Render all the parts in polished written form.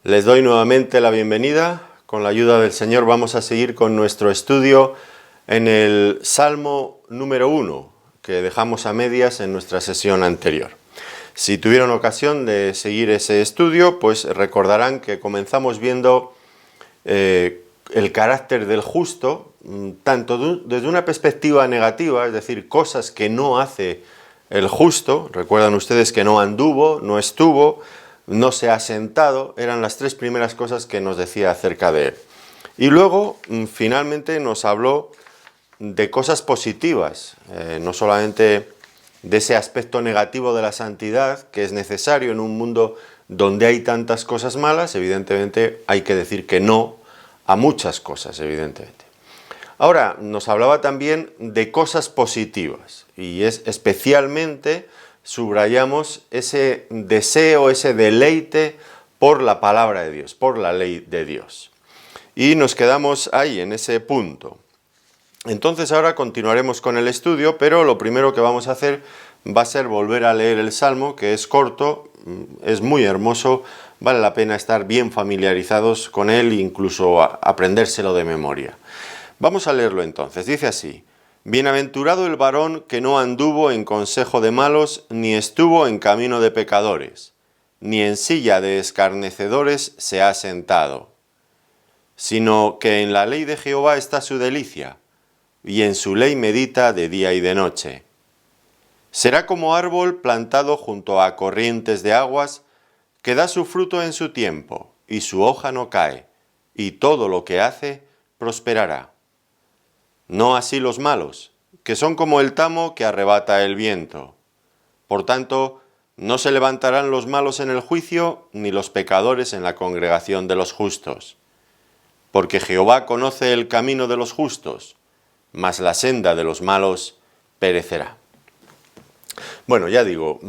Les doy nuevamente la bienvenida. Con la ayuda del Señor vamos a seguir con nuestro estudio en el Salmo número 1, que dejamos a medias en nuestra sesión anterior. Si tuvieron ocasión de seguir ese estudio, pues recordarán que comenzamos viendo el carácter del justo, tanto desde una perspectiva negativa, es decir, cosas que no hace el justo. Recuerdan ustedes que no anduvo, no estuvo, no se ha sentado, eran las tres primeras cosas que nos decía acerca de él. Y luego, finalmente, nos habló de cosas positivas, no solamente de ese aspecto negativo de la santidad, que es necesario en un mundo donde hay tantas cosas malas. Evidentemente hay que decir que no a muchas cosas, evidentemente. Ahora, nos hablaba también de cosas positivas, y es especialmente subrayamos ese deseo, ese deleite por la palabra de Dios, por la ley de Dios. Y nos quedamos ahí, en ese punto. Entonces ahora continuaremos con el estudio, pero lo primero que vamos a hacer va a ser volver a leer el Salmo, que es corto, es muy hermoso, vale la pena estar bien familiarizados con él e incluso aprendérselo de memoria. Vamos a leerlo entonces, dice así: Bienaventurado el varón que no anduvo en consejo de malos, ni estuvo en camino de pecadores, ni en silla de escarnecedores se ha sentado, sino que en la ley de Jehová está su delicia, y en su ley medita de día y de noche. Será como árbol plantado junto a corrientes de aguas, que da su fruto en su tiempo, y su hoja no cae, y todo lo que hace prosperará. No así los malos, que son como el tamo que arrebata el viento. Por tanto, no se levantarán los malos en el juicio, ni los pecadores en la congregación de los justos. Porque Jehová conoce el camino de los justos, mas la senda de los malos perecerá. Bueno, ya digo,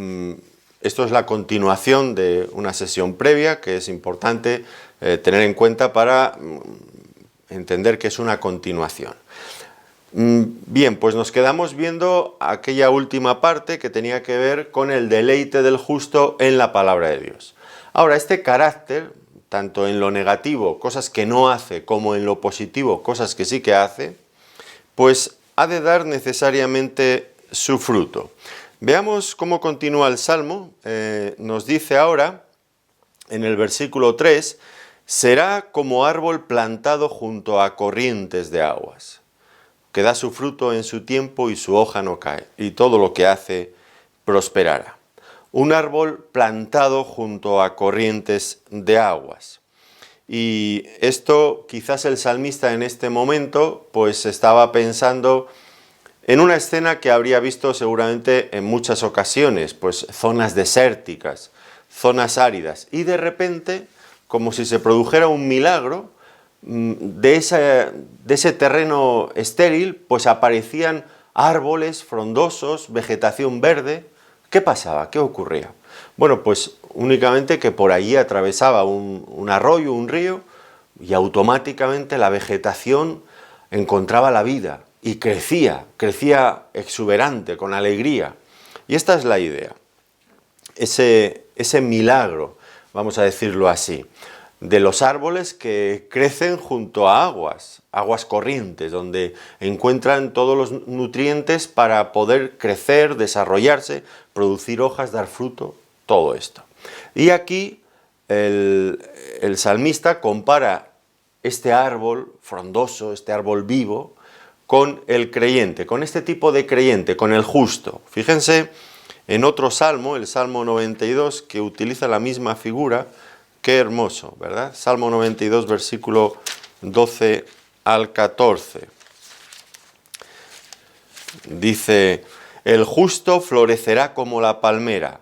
esto es la continuación de una sesión previa que es importante tener en cuenta para entender que es una continuación. Bien, pues nos quedamos viendo aquella última parte que tenía que ver con el deleite del justo en la palabra de Dios. Ahora, este carácter, tanto en lo negativo, cosas que no hace, como en lo positivo, cosas que sí que hace, pues ha de dar necesariamente su fruto. Veamos cómo continúa el Salmo. Nos dice ahora, en el versículo 3, será como árbol plantado junto a corrientes de aguas, que da su fruto en su tiempo y su hoja no cae, y todo lo que hace prosperará. Un árbol plantado junto a corrientes de aguas. Y esto quizás el salmista en este momento pues estaba pensando en una escena que habría visto seguramente en muchas ocasiones, pues zonas desérticas, zonas áridas, y de repente, como si se produjera un milagro, de ese terreno estéril, pues aparecían árboles frondosos, vegetación verde. ¿Qué pasaba? ¿Qué ocurría? Bueno, pues únicamente que por allí atravesaba un arroyo, un río, y automáticamente la vegetación encontraba la vida y crecía exuberante, con alegría. Y esta es la idea, ese milagro, vamos a decirlo así, de los árboles que crecen junto a aguas corrientes, donde encuentran todos los nutrientes para poder crecer, desarrollarse, producir hojas, dar fruto, todo esto. Y aquí el salmista compara este árbol frondoso, este árbol vivo, con el creyente, con este tipo de creyente, con el justo. Fíjense en otro salmo, el Salmo 92, que utiliza la misma figura. Qué hermoso, ¿verdad? Salmo 92, versículo 12 al 14. Dice: el justo florecerá como la palmera,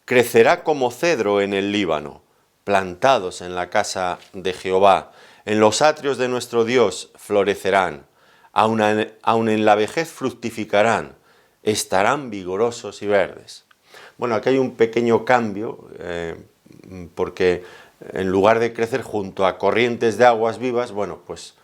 crecerá como cedro en el Líbano, plantados en la casa de Jehová. En los atrios de nuestro Dios florecerán, aun en la vejez fructificarán, estarán vigorosos y verdes. Bueno, aquí hay un pequeño cambio, porque en lugar de crecer junto a corrientes de aguas vivas, bueno, pues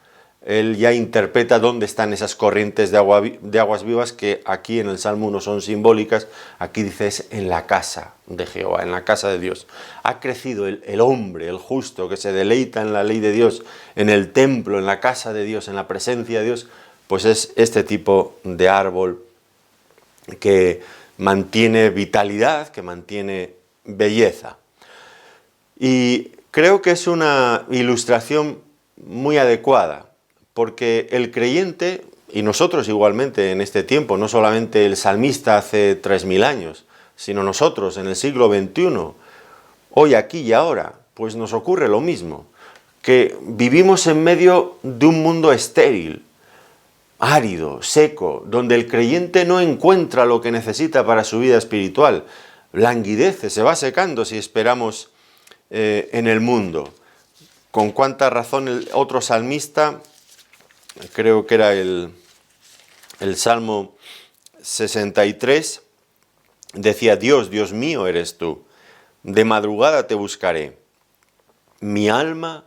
él ya interpreta dónde están esas corrientes de aguas vivas que aquí en el Salmo 1 son simbólicas. Aquí dice es en la casa de Jehová, en la casa de Dios. Ha crecido el hombre, el justo, que se deleita en la ley de Dios, en el templo, en la casa de Dios, en la presencia de Dios, pues es este tipo de árbol que mantiene vitalidad, que mantiene belleza. Y creo que es una ilustración muy adecuada, porque el creyente, y nosotros igualmente en este tiempo, no solamente el salmista hace 3000 años, sino nosotros en el siglo XXI, hoy, aquí y ahora, pues nos ocurre lo mismo, que vivimos en medio de un mundo estéril, árido, seco, donde el creyente no encuentra lo que necesita para su vida espiritual, languidece, se va secando si esperamos en el mundo. Con cuánta razón el otro salmista, creo que era el Salmo 63, decía: Dios, Dios mío eres tú, de madrugada te buscaré. Mi alma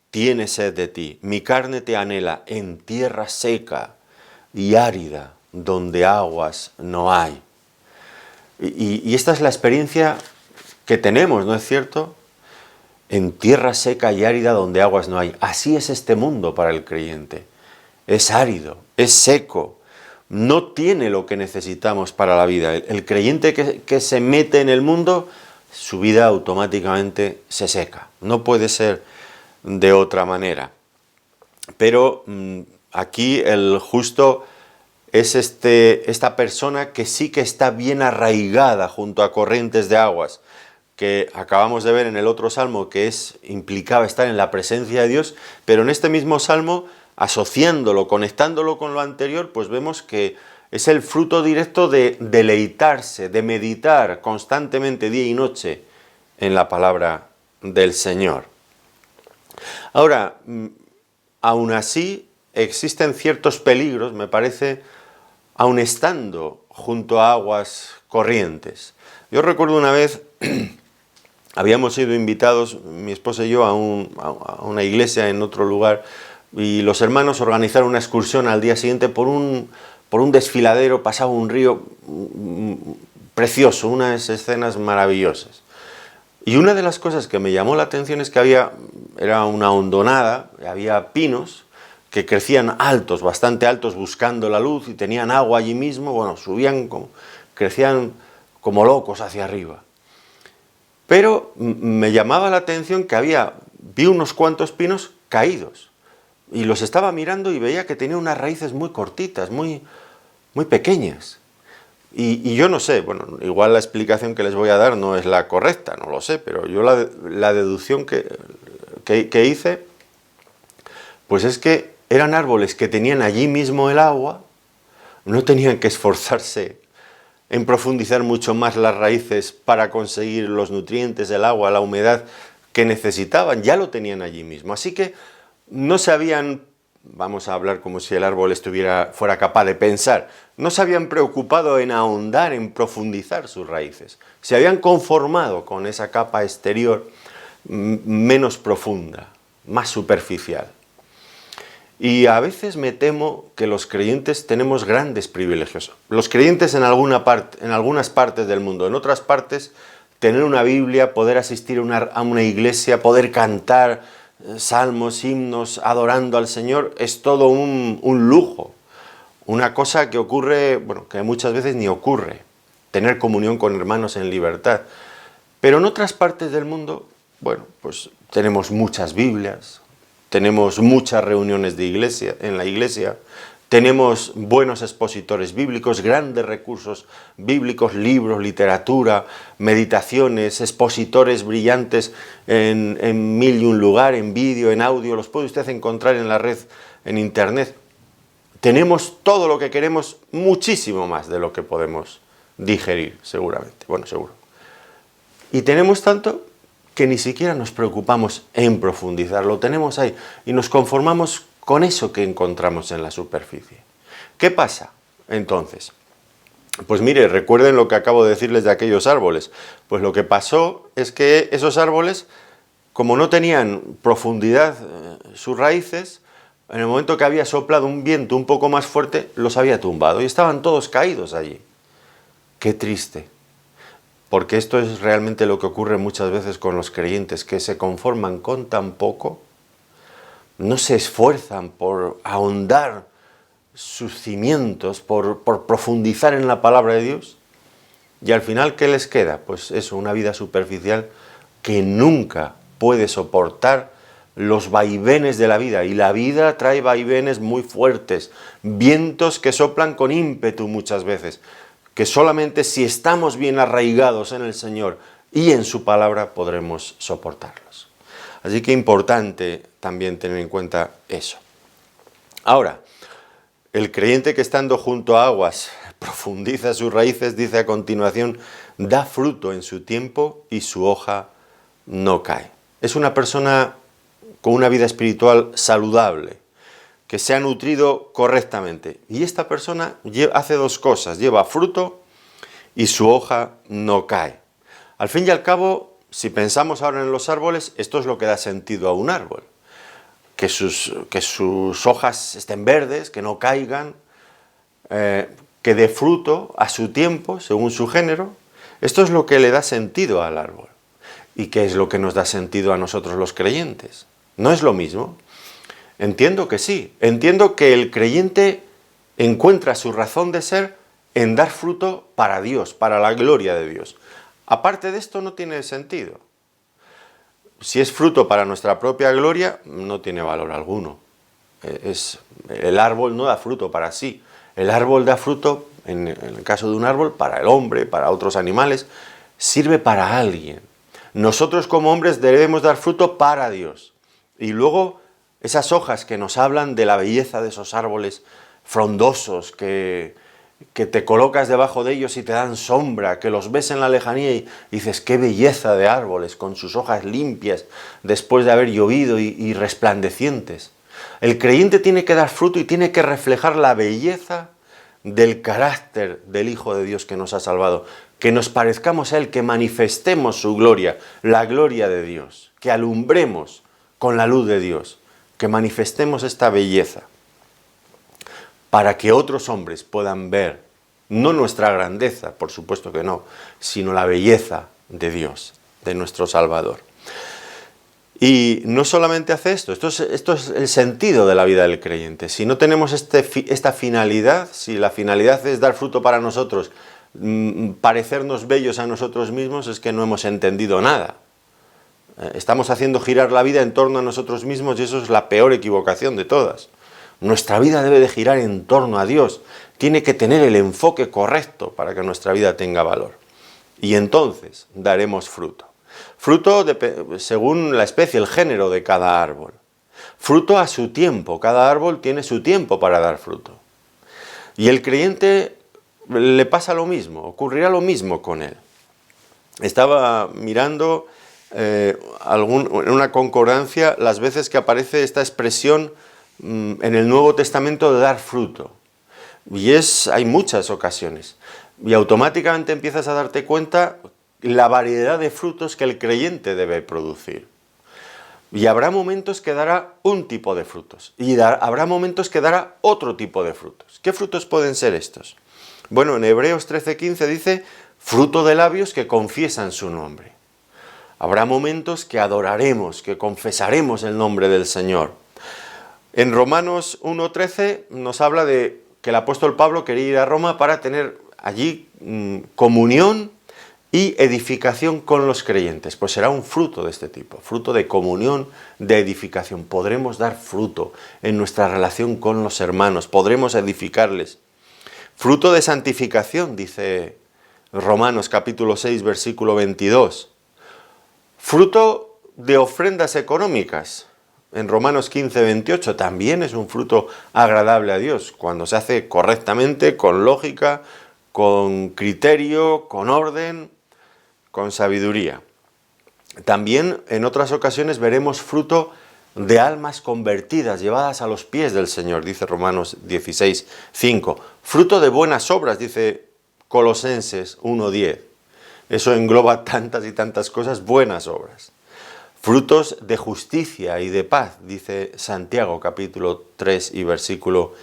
tiene sed de ti, mi carne te anhela en tierra seca y árida, donde aguas no hay. Y esta es la experiencia que tenemos, ¿no es cierto? En tierra seca y árida donde aguas no hay. Así es este mundo para el creyente. Es árido, es seco, no tiene lo que necesitamos para la vida. El creyente que se mete en el mundo, su vida automáticamente se seca. No puede ser de otra manera. Pero aquí el justo es esta persona que sí que está bien arraigada junto a corrientes de aguas, que acabamos de ver en el otro salmo que implicaba estar en la presencia de Dios, pero en este mismo salmo, asociándolo, conectándolo con lo anterior, pues vemos que es el fruto directo de deleitarse, de meditar constantemente día y noche en la palabra del Señor. Ahora, aún así, existen ciertos peligros, me parece, aun estando junto a aguas corrientes. Yo recuerdo una vez, habíamos sido invitados, mi esposa y yo, a una iglesia en otro lugar, y los hermanos organizaron una excursión al día siguiente por un desfiladero, pasaba un río precioso, unas escenas maravillosas. Y una de las cosas que me llamó la atención es que era una hondonada, había pinos que crecían altos, bastante altos, buscando la luz, y tenían agua allí mismo, bueno, crecían como locos hacia arriba. Pero me llamaba la atención que vi unos cuantos pinos caídos, y los estaba mirando y veía que tenían unas raíces muy cortitas, muy, muy pequeñas. Y yo no sé, bueno, igual la explicación que les voy a dar no es la correcta, no lo sé, pero yo la deducción que hice, pues es que eran árboles que tenían allí mismo el agua, no tenían que esforzarse en profundizar mucho más las raíces para conseguir los nutrientes, el agua, la humedad que necesitaban, ya lo tenían allí mismo. Así que no se habían, vamos a hablar como si el árbol fuera capaz de pensar, no se habían preocupado en ahondar, en profundizar sus raíces. Se habían conformado con esa capa exterior menos profunda, más superficial. Y a veces me temo que los creyentes tenemos grandes privilegios. Los creyentes en algunas partes del mundo, en otras partes, tener una Biblia, poder asistir a una iglesia, poder cantar salmos, himnos, adorando al Señor, es todo un lujo. Una cosa que ocurre, bueno, que muchas veces ni ocurre, tener comunión con hermanos en libertad. Pero en otras partes del mundo, bueno, pues tenemos muchas Biblias, tenemos muchas reuniones en la iglesia, tenemos buenos expositores bíblicos, grandes recursos bíblicos, libros, literatura, meditaciones, expositores brillantes en mil y un lugar, en vídeo, en audio, los puede usted encontrar en la red, en internet. Tenemos todo lo que queremos, muchísimo más de lo que podemos digerir, seguramente, bueno, seguro. Y tenemos tanto que ni siquiera nos preocupamos en profundizar, lo tenemos ahí y nos conformamos con eso que encontramos en la superficie. ¿Qué pasa entonces? Pues mire, recuerden lo que acabo de decirles de aquellos árboles. Pues lo que pasó es que esos árboles, como no tenían profundidad sus raíces, en el momento que había soplado un viento un poco más fuerte, los había tumbado y estaban todos caídos allí. Qué triste, porque esto es realmente lo que ocurre muchas veces con los creyentes, que se conforman con tan poco, no se esfuerzan por ahondar sus cimientos, por profundizar en la palabra de Dios, y al final, ¿qué les queda? Pues eso, una vida superficial que nunca puede soportar los vaivenes de la vida, y la vida trae vaivenes muy fuertes, vientos que soplan con ímpetu muchas veces, que solamente si estamos bien arraigados en el Señor y en su palabra podremos soportarlos. Así que importante también tener en cuenta eso. Ahora, el creyente que estando junto a aguas profundiza sus raíces, dice a continuación, da fruto en su tiempo y su hoja no cae. Es una persona con una vida espiritual saludable, que se ha nutrido correctamente. Y esta persona hace dos cosas, lleva fruto y su hoja no cae. Al fin y al cabo, si pensamos ahora en los árboles, esto es lo que da sentido a un árbol. Que sus hojas estén verdes, que no caigan, que dé fruto a su tiempo, según su género. Esto es lo que le da sentido al árbol. ¿Y qué es lo que nos da sentido a nosotros los creyentes? ¿No es lo mismo? Entiendo que sí. Entiendo que el creyente encuentra su razón de ser en dar fruto para Dios, para la gloria de Dios. Aparte de esto no tiene sentido. Si es fruto para nuestra propia gloria, no tiene valor alguno. El árbol no da fruto para sí. El árbol da fruto, en el caso de un árbol, para el hombre, para otros animales, sirve para alguien. Nosotros como hombres debemos dar fruto para Dios. Y luego esas hojas que nos hablan de la belleza de esos árboles frondosos, que te colocas debajo de ellos y te dan sombra, que los ves en la lejanía y dices, qué belleza de árboles, con sus hojas limpias, después de haber llovido y resplandecientes. El creyente tiene que dar fruto y tiene que reflejar la belleza del carácter del Hijo de Dios que nos ha salvado, que nos parezcamos a Él, que manifestemos su gloria, la gloria de Dios, que alumbremos con la luz de Dios, que manifestemos esta belleza, para que otros hombres puedan ver, no nuestra grandeza, por supuesto que no, sino la belleza de Dios, de nuestro Salvador. Y no solamente hace esto es el sentido de la vida del creyente. Si no tenemos esta finalidad, si la finalidad es dar fruto para nosotros, parecernos bellos a nosotros mismos, es que no hemos entendido nada. Estamos haciendo girar la vida en torno a nosotros mismos y eso es la peor equivocación de todas. Nuestra vida debe de girar en torno a Dios. Tiene que tener el enfoque correcto para que nuestra vida tenga valor. Y entonces daremos fruto. Fruto según la especie, el género de cada árbol. Fruto a su tiempo. Cada árbol tiene su tiempo para dar fruto. Y el creyente le pasa lo mismo, ocurrirá lo mismo con él. Estaba mirando en una concordancia las veces que aparece esta expresión en el Nuevo Testamento de dar fruto. Y hay muchas ocasiones. Y automáticamente empiezas a darte cuenta la variedad de frutos que el creyente debe producir. Y habrá momentos que dará un tipo de frutos. Y habrá momentos que dará otro tipo de frutos. ¿Qué frutos pueden ser estos? Bueno, en Hebreos 13:15 dice, fruto de labios que confiesan su nombre. Habrá momentos que adoraremos, que confesaremos el nombre del Señor. En Romanos 1:13 nos habla de que el apóstol Pablo quería ir a Roma para tener allí comunión y edificación con los creyentes. Pues será un fruto de este tipo, fruto de comunión, de edificación. Podremos dar fruto en nuestra relación con los hermanos, podremos edificarles. Fruto de santificación, dice Romanos capítulo 6, versículo 22. Fruto de ofrendas económicas. En Romanos 15, 28 también es un fruto agradable a Dios, cuando se hace correctamente, con lógica, con criterio, con orden, con sabiduría. También en otras ocasiones veremos fruto de almas convertidas, llevadas a los pies del Señor, dice Romanos 16, 5. Fruto de buenas obras, dice Colosenses 1, 10. Eso engloba tantas y tantas cosas, buenas obras. Frutos de justicia y de paz, dice Santiago capítulo 3 y versículo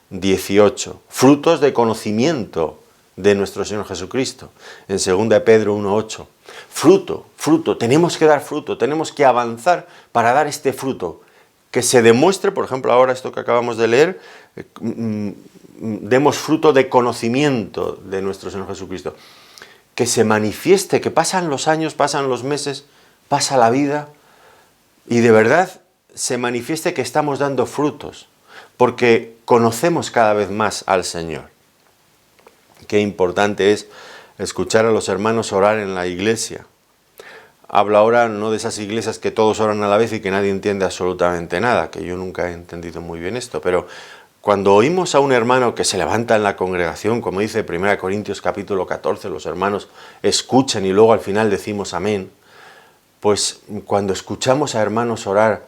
18. Frutos de conocimiento de nuestro Señor Jesucristo, en 2 Pedro 1:8. Fruto, tenemos que dar fruto, tenemos que avanzar para dar este fruto, que se demuestre, por ejemplo, ahora esto que acabamos de leer, demos fruto de conocimiento de nuestro Señor Jesucristo, que se manifieste, que pasan los años, pasan los meses, pasa la vida, y de verdad se manifieste que estamos dando frutos, porque conocemos cada vez más al Señor. Qué importante es escuchar a los hermanos orar en la iglesia. Hablo ahora no de esas iglesias que todos oran a la vez y que nadie entiende absolutamente nada, que yo nunca he entendido muy bien esto, pero cuando oímos a un hermano que se levanta en la congregación, como dice 1 Corintios capítulo 14, los hermanos escuchan y luego al final decimos amén, pues cuando escuchamos a hermanos orar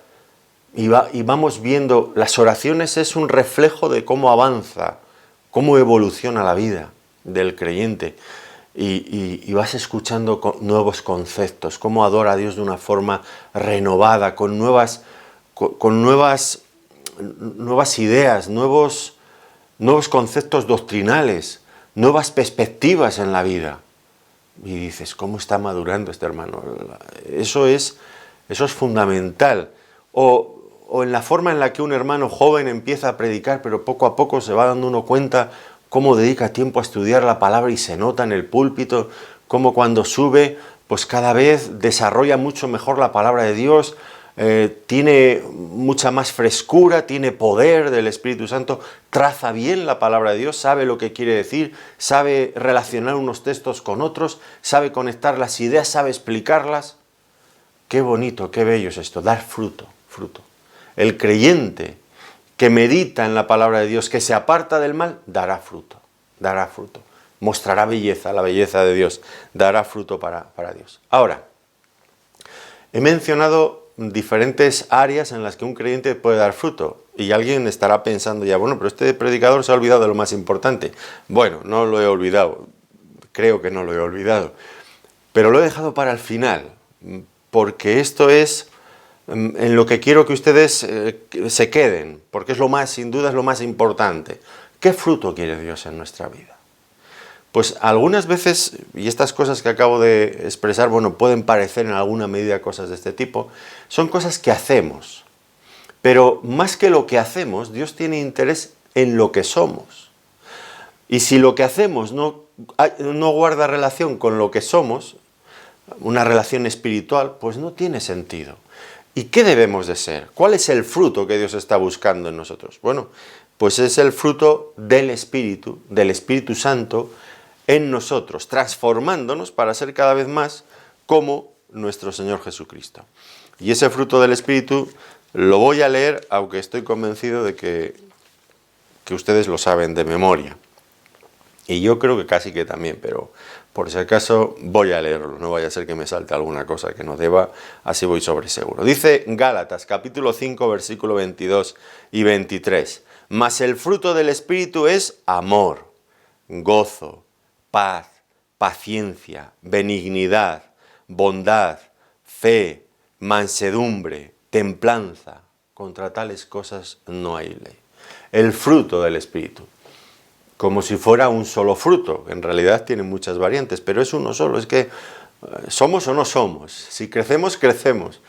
y vamos viendo, las oraciones es un reflejo de cómo avanza, cómo evoluciona la vida del creyente. Y vas escuchando nuevos conceptos, cómo adora a Dios de una forma renovada, con nuevas ideas, nuevos conceptos doctrinales, nuevas perspectivas en la vida. Y dices, ¿cómo está madurando este hermano? Eso es fundamental. O en la forma en la que un hermano joven empieza a predicar, pero poco a poco se va dando uno cuenta cómo dedica tiempo a estudiar la palabra y se nota en el púlpito, cómo cuando sube, pues cada vez desarrolla mucho mejor la palabra de Dios, tiene mucha más frescura, tiene poder del Espíritu Santo, traza bien la palabra de Dios, sabe lo que quiere decir, sabe relacionar unos textos con otros, sabe conectar las ideas, sabe explicarlas. Qué bonito, qué bello es esto, dar fruto. El creyente que medita en la palabra de Dios, que se aparta del mal, dará fruto, mostrará belleza, la belleza de Dios, dará fruto para Dios. Ahora, he mencionado diferentes áreas en las que un creyente puede dar fruto, y alguien estará pensando ya, bueno, pero este predicador se ha olvidado de lo más importante. Bueno, no lo he olvidado, creo que no lo he olvidado, pero lo he dejado para el final, porque esto es en lo que quiero que ustedes se queden, porque sin duda es lo más importante. ¿Qué fruto quiere Dios en nuestra vida? Pues algunas veces, y estas cosas que acabo de expresar, bueno, pueden parecer en alguna medida cosas de este tipo, son cosas que hacemos. Pero más que lo que hacemos, Dios tiene interés en lo que somos. Y si lo que hacemos no guarda relación con lo que somos, una relación espiritual, pues no tiene sentido. ¿Y qué debemos de ser? ¿Cuál es el fruto que Dios está buscando en nosotros? Bueno, pues es el fruto del Espíritu Santo en nosotros, transformándonos para ser cada vez más como nuestro Señor Jesucristo. Y ese fruto del Espíritu lo voy a leer, aunque estoy convencido de que ustedes lo saben de memoria. Y yo creo que casi que también, pero por si acaso voy a leerlo, no vaya a ser que me salte alguna cosa que no deba, así voy sobre seguro. Dice Gálatas, capítulo 5, versículo 22 y 23. Mas el fruto del Espíritu es amor, gozo, paz, paciencia, benignidad, bondad, fe, mansedumbre, templanza. Contra tales cosas no hay ley. El fruto del Espíritu. Como si fuera un solo fruto, en realidad tiene muchas variantes, pero es uno solo, es que somos o no somos, si crecemos, crecemos,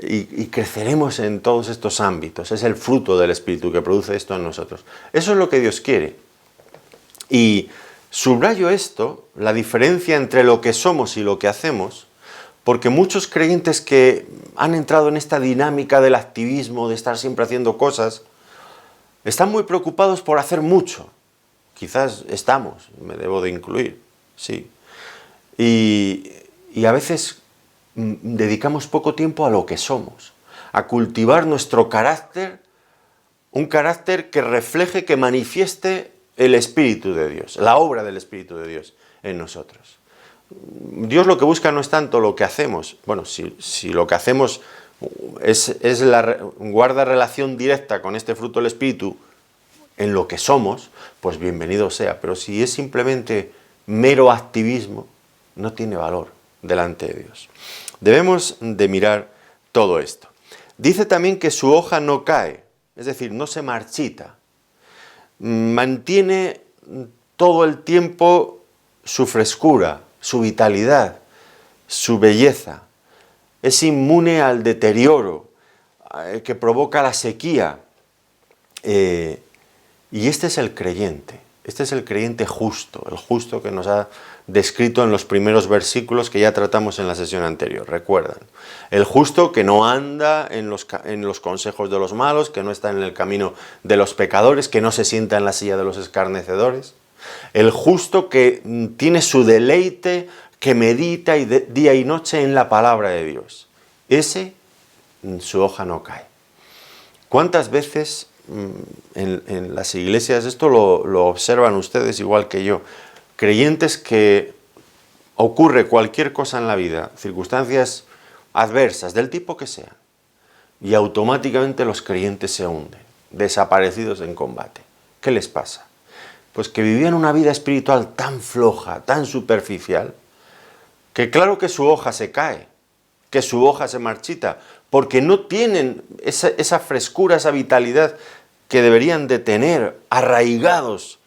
y creceremos en todos estos ámbitos, es el fruto del Espíritu que produce esto en nosotros. Eso es lo que Dios quiere, y subrayo esto, la diferencia entre lo que somos y lo que hacemos, porque muchos creyentes que han entrado en esta dinámica del activismo, de estar siempre haciendo cosas, están muy preocupados por hacer mucho. Quizás estamos, me debo de incluir, sí. Y a veces dedicamos poco tiempo a lo que somos, a cultivar nuestro carácter, un carácter que refleje, que manifieste el Espíritu de Dios, la obra del Espíritu de Dios en nosotros. Dios lo que busca no es tanto lo que hacemos, bueno, si lo que hacemos guarda relación directa con este fruto del Espíritu, en lo que somos, pues bienvenido sea. Pero si es simplemente mero activismo, no tiene valor delante de Dios. Debemos de mirar todo esto. Dice también que su hoja no cae, es decir, no se marchita. Mantiene todo el tiempo su frescura, su vitalidad, su belleza. Es inmune al deterioro que provoca la sequía. Y este es el creyente justo, el justo que nos ha descrito en los primeros versículos que ya tratamos en la sesión anterior, recuerdan. El justo que no anda en los consejos de los malos, que no está en el camino de los pecadores, que no se sienta en la silla de los escarnecedores. El justo que tiene su deleite, que medita día y noche en la palabra de Dios. Ese, su hoja no cae. ¿Cuántas veces en las iglesias, esto lo observan ustedes igual que yo, creyentes que ocurre cualquier cosa en la vida, circunstancias adversas, del tipo que sean, y automáticamente los creyentes se hunden, desaparecidos en combate? ¿Qué les pasa? Pues que vivían una vida espiritual tan floja, tan superficial, que claro que su hoja se cae, que su hoja se marchita, porque no tienen esa frescura, esa vitalidad que deberían de tener arraigados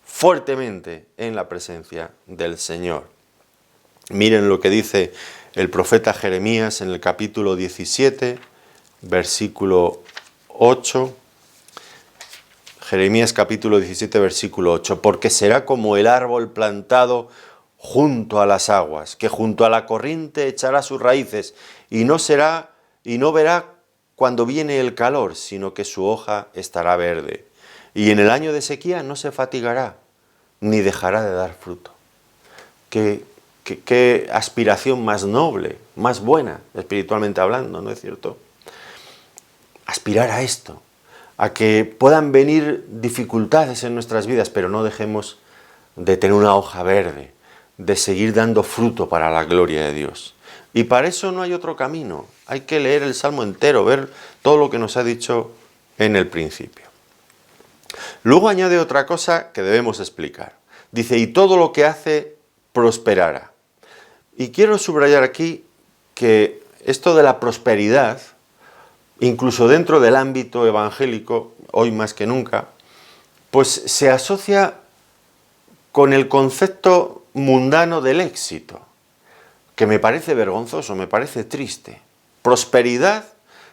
fuertemente en la presencia del Señor. Miren lo que dice el profeta Jeremías en el capítulo 17, versículo 8. Jeremías capítulo 17, versículo 8. Porque será como el árbol plantado junto a las aguas, que junto a la corriente echará sus raíces, y no verá cuando viene el calor, sino que su hoja estará verde. Y en el año de sequía no se fatigará, ni dejará de dar fruto. Qué aspiración más noble, más buena, espiritualmente hablando, ¿no es cierto? Aspirar a esto, a que puedan venir dificultades en nuestras vidas, pero no dejemos de tener una hoja verde, de seguir dando fruto para la gloria de Dios. Y para eso no hay otro camino. Hay que leer el Salmo entero, ver todo lo que nos ha dicho en el principio. Luego añade otra cosa que debemos explicar. Dice, y todo lo que hace prosperará. Y quiero subrayar aquí que esto de la prosperidad, incluso dentro del ámbito evangélico, hoy más que nunca, pues se asocia con el concepto mundano del éxito, que me parece vergonzoso, me parece triste. Prosperidad,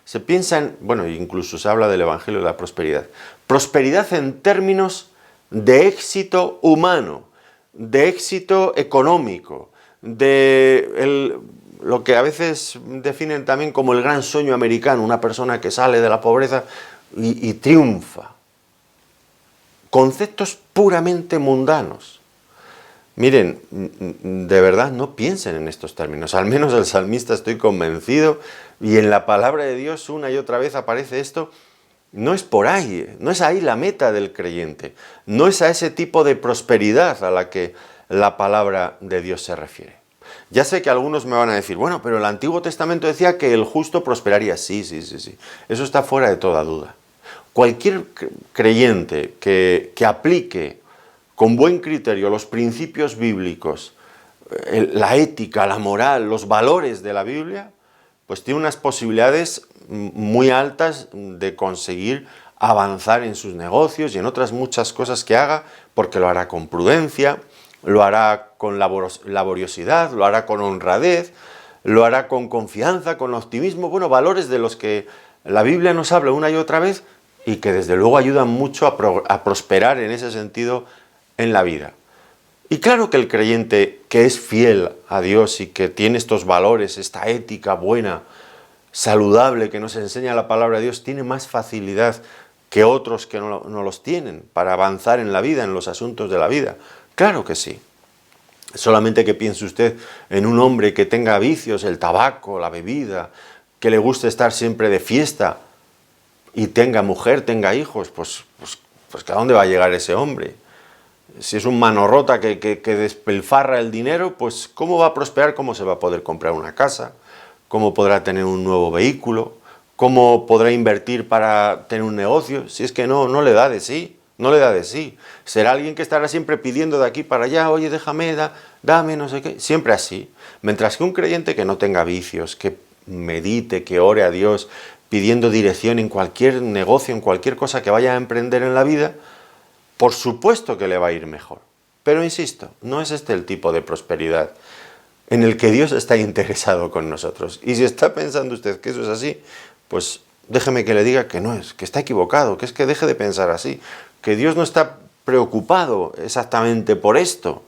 se piensa en, bueno, incluso se habla del evangelio de la prosperidad. Prosperidad en términos de éxito humano, de éxito económico, lo que a veces definen también como el gran sueño americano, una persona que sale de la pobreza y triunfa. Conceptos puramente mundanos. Miren, de verdad no piensen en estos términos, al menos el salmista estoy convencido, y en la palabra de Dios una y otra vez aparece esto. No es por ahí, no es ahí la meta del creyente, no es a ese tipo de prosperidad a la que la palabra de Dios se refiere. Ya sé que algunos me van a decir, bueno, pero el Antiguo Testamento decía que el justo prosperaría. Sí, eso está fuera de toda duda. Cualquier creyente que aplique con buen criterio los principios bíblicos, la ética, la moral, los valores de la Biblia, pues tiene unas posibilidades muy altas de conseguir avanzar en sus negocios y en otras muchas cosas que haga, porque lo hará con prudencia, lo hará con laboriosidad, lo hará con honradez, lo hará con confianza, con optimismo, bueno, valores de los que la Biblia nos habla una y otra vez y que desde luego ayudan mucho a prosperar en ese sentido en la vida. Y claro que el creyente que es fiel a Dios y que tiene estos valores, esta ética buena, saludable que nos enseña la palabra de Dios, tiene más facilidad que otros que no los tienen para avanzar en la vida, en los asuntos de la vida. Claro que sí. Solamente que piense usted en un hombre que tenga vicios, el tabaco, la bebida, que le guste estar siempre de fiesta y tenga mujer, tenga hijos, pues ¿a dónde va a llegar ese hombre? Si es un mano rota que despilfarra el dinero, pues ¿cómo va a prosperar? ¿Cómo se va a poder comprar una casa? ¿Cómo podrá tener un nuevo vehículo? ¿Cómo podrá invertir para tener un negocio? Si es que no le da de sí, no le da de sí. Será alguien que estará siempre pidiendo de aquí para allá, oye, déjame, dame, no sé qué, siempre así. Mientras que un creyente que no tenga vicios, que medite, que ore a Dios, pidiendo dirección en cualquier negocio, en cualquier cosa que vaya a emprender en la vida, por supuesto que le va a ir mejor. Pero insisto, no es este el tipo de prosperidad en el que Dios está interesado con nosotros. Y si está pensando usted que eso es así, pues déjeme que le diga que no es, que está equivocado, que es que deje de pensar así, que Dios no está preocupado exactamente por esto,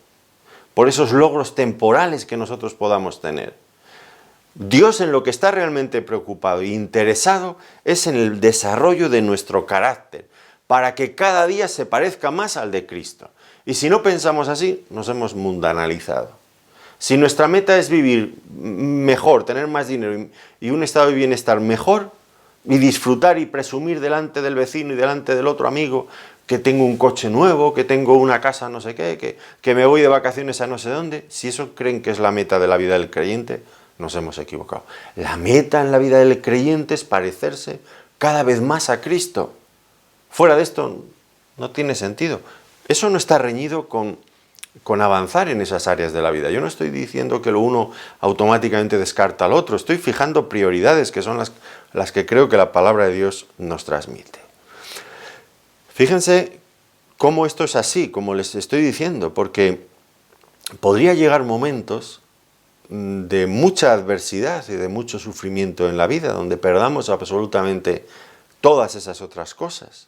por esos logros temporales que nosotros podamos tener. Dios en lo que está realmente preocupado e interesado es en el desarrollo de nuestro carácter, para que cada día se parezca más al de Cristo. Y si no pensamos así, nos hemos mundanalizado. Si nuestra meta es vivir mejor, tener más dinero y un estado de bienestar mejor, y disfrutar y presumir delante del vecino y delante del otro amigo que tengo un coche nuevo, que tengo una casa no sé qué, que me voy de vacaciones a no sé dónde, si eso creen que es la meta de la vida del creyente, nos hemos equivocado. La meta en la vida del creyente es parecerse cada vez más a Cristo. Fuera de esto no tiene sentido. Eso no está reñido con avanzar en esas áreas de la vida. Yo no estoy diciendo que lo uno automáticamente descarta al otro, estoy fijando prioridades que son las que creo que la palabra de Dios nos transmite. Fíjense cómo esto es así, como les estoy diciendo, porque podría llegar momentos de mucha adversidad y de mucho sufrimiento en la vida, donde perdamos absolutamente todas esas otras cosas.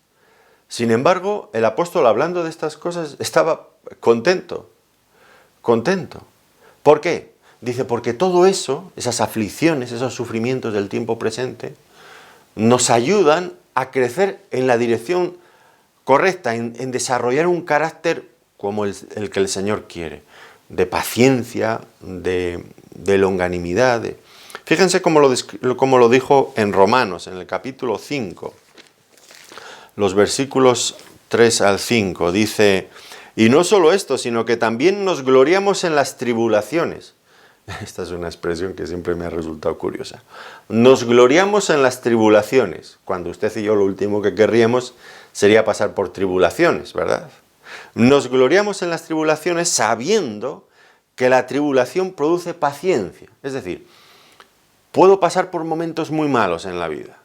Sin embargo, el apóstol, hablando de estas cosas, estaba contento. ¿Por qué? Dice, porque todo eso, esas aflicciones, esos sufrimientos del tiempo presente, nos ayudan a crecer en la dirección correcta, en desarrollar un carácter como el que el Señor quiere, de paciencia, de longanimidad. Fíjense cómo lo dijo en Romanos, en el capítulo 5, los versículos 3 al 5, dice, y no solo esto, sino que también nos gloriamos en las tribulaciones. Esta es una expresión que siempre me ha resultado curiosa. Nos gloriamos en las tribulaciones, cuando usted y yo lo último que querríamos sería pasar por tribulaciones, ¿verdad? Nos gloriamos en las tribulaciones sabiendo que la tribulación produce paciencia. Es decir, puedo pasar por momentos muy malos en la vida,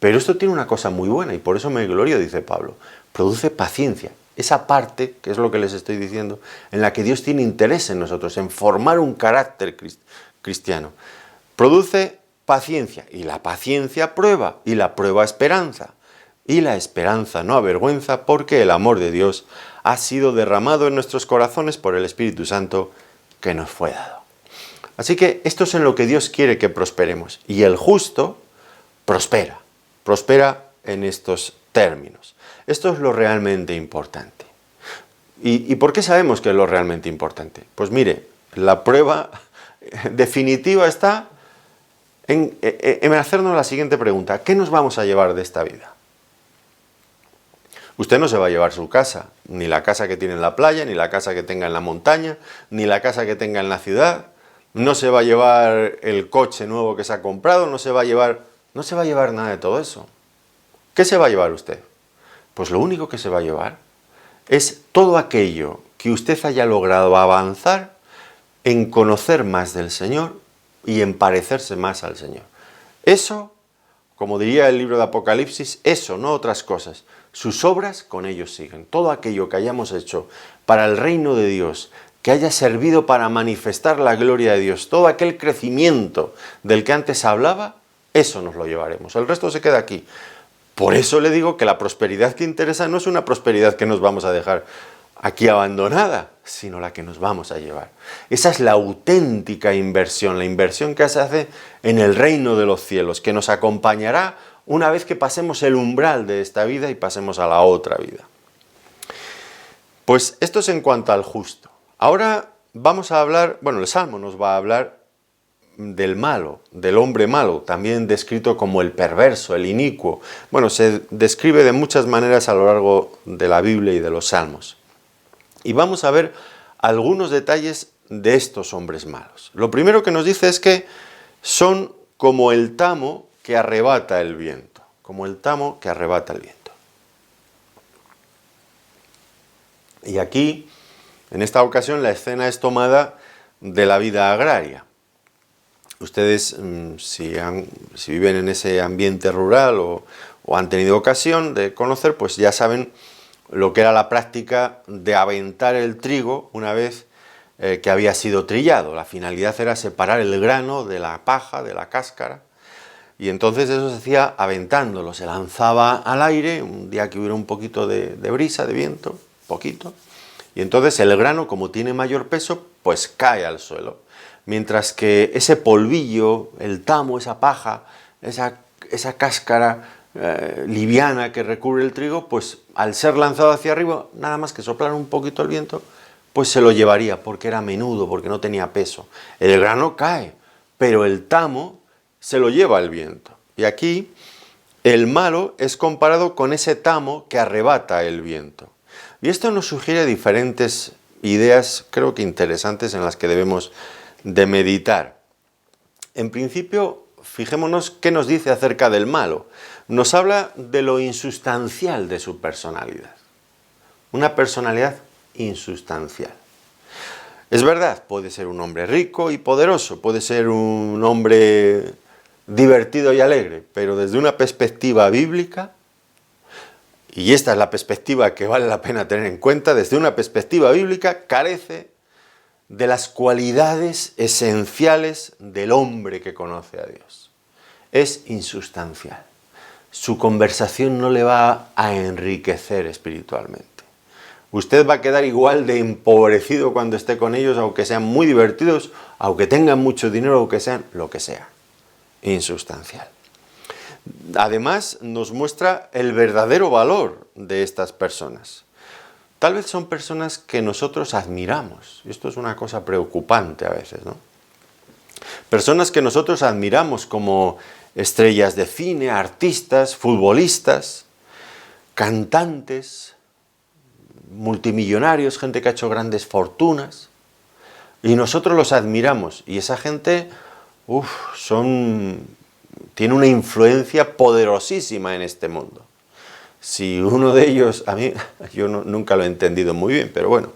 pero esto tiene una cosa muy buena y por eso me glorio, dice Pablo, produce paciencia. Esa parte, que es lo que les estoy diciendo, en la que Dios tiene interés en nosotros, en formar un carácter cristiano. Produce paciencia, y la paciencia prueba, y la prueba esperanza. Y la esperanza no avergüenza, porque el amor de Dios ha sido derramado en nuestros corazones por el Espíritu Santo que nos fue dado. Así que esto es en lo que Dios quiere que prosperemos. Y el justo prospera en estos términos. Esto es lo realmente importante. ¿Y por qué sabemos que es lo realmente importante? Pues mire, la prueba definitiva está en hacernos la siguiente pregunta. ¿Qué nos vamos a llevar de esta vida? Usted no se va a llevar su casa, ni la casa que tiene en la playa, ni la casa que tenga en la montaña, ni la casa que tenga en la ciudad. No se va a llevar el coche nuevo que se ha comprado, no se va a llevar nada de todo eso. ¿Qué se va a llevar usted? Pues lo único que se va a llevar es todo aquello que usted haya logrado avanzar en conocer más del Señor y en parecerse más al Señor. Eso, como diría el libro de Apocalipsis, eso, no otras cosas. Sus obras con ellos siguen. Todo aquello que hayamos hecho para el reino de Dios, que haya servido para manifestar la gloria de Dios, todo aquel crecimiento del que antes hablaba, eso nos lo llevaremos. El resto se queda aquí. Por eso le digo que la prosperidad que interesa no es una prosperidad que nos vamos a dejar aquí abandonada, sino la que nos vamos a llevar. Esa es la auténtica inversión, la inversión que se hace en el reino de los cielos, que nos acompañará una vez que pasemos el umbral de esta vida y pasemos a la otra vida. Pues esto es en cuanto al justo. Ahora vamos a hablar, el Salmo nos va a hablar del malo, del hombre malo, también descrito como el perverso, el inicuo. Se describe de muchas maneras a lo largo de la Biblia y de los Salmos. Y vamos a ver algunos detalles de estos hombres malos. Lo primero que nos dice es que son como el tamo que arrebata el viento, como el tamo que arrebata el viento. Y aquí, en esta ocasión, la escena es tomada de la vida agraria. Ustedes, si viven en ese ambiente rural o han tenido ocasión de conocer, pues ya saben lo que era la práctica de aventar el trigo una vez que había sido trillado. La finalidad era separar el grano de la paja, de la cáscara, y entonces eso se hacía aventándolo, se lanzaba al aire, un día que hubiera un poquito de brisa, de viento, poquito, y entonces el grano, como tiene mayor peso, pues cae al suelo. Mientras que ese polvillo, el tamo, esa paja, esa cáscara liviana que recubre el trigo, pues al ser lanzado hacia arriba, nada más que soplar un poquito el viento, pues se lo llevaría, porque era menudo, porque no tenía peso. El grano cae, pero el tamo se lo lleva el viento. Y aquí el malo es comparado con ese tamo que arrebata el viento. Y esto nos sugiere diferentes ideas, creo que interesantes, en las que debemos de meditar. En principio, fijémonos qué nos dice acerca del malo. Nos habla de lo insustancial de su personalidad. Una personalidad insustancial. Es verdad, puede ser un hombre rico y poderoso, puede ser un hombre divertido y alegre, pero desde una perspectiva bíblica, y esta es la perspectiva que vale la pena tener en cuenta, desde una perspectiva bíblica carece de las cualidades esenciales del hombre que conoce a Dios. Es insustancial. Su conversación no le va a enriquecer espiritualmente. Usted va a quedar igual de empobrecido cuando esté con ellos, aunque sean muy divertidos, aunque tengan mucho dinero, aunque sean lo que sea. Insustancial. Además, nos muestra el verdadero valor de estas personas. Tal vez son personas que nosotros admiramos. Esto es una cosa preocupante a veces, ¿no? Personas que nosotros admiramos como estrellas de cine, artistas, futbolistas, cantantes, multimillonarios, gente que ha hecho grandes fortunas, y nosotros los admiramos, y esa gente tiene una influencia poderosísima en este mundo. Si uno de ellos, yo nunca lo he entendido muy bien, pero bueno,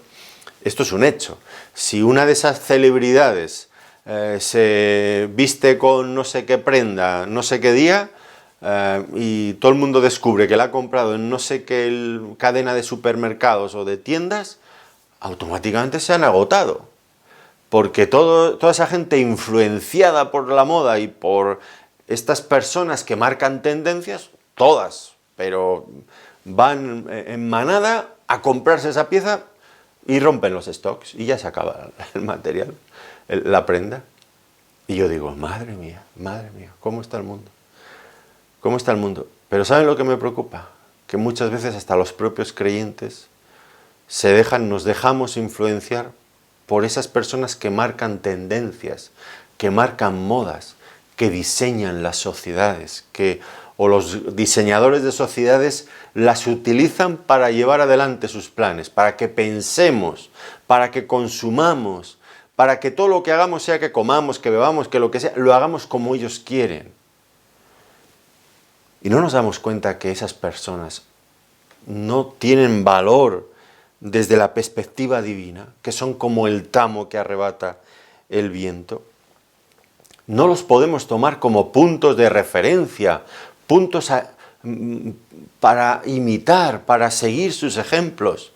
esto es un hecho. Si una de esas celebridades se viste con no sé qué prenda, no sé qué día, y todo el mundo descubre que la ha comprado en no sé qué cadena de supermercados o de tiendas, automáticamente se han agotado. Porque toda esa gente influenciada por la moda y por estas personas que marcan tendencias, todas, pero van en manada a comprarse esa pieza y rompen los stocks y ya se acaba el material, la prenda. Y yo digo, madre mía, ¿cómo está el mundo? ¿Cómo está el mundo? Pero ¿saben lo que me preocupa? Que muchas veces hasta los propios creyentes nos dejamos influenciar por esas personas que marcan tendencias, que marcan modas, que diseñan las sociedades, o los diseñadores de sociedades las utilizan para llevar adelante sus planes, para que pensemos, para que consumamos, para que todo lo que hagamos, sea que comamos, que bebamos, que lo que sea, lo hagamos como ellos quieren. Y no nos damos cuenta que esas personas no tienen valor desde la perspectiva divina, que son como el tamo que arrebata el viento. No los podemos tomar como puntos de referencia, puntos para imitar, para seguir sus ejemplos.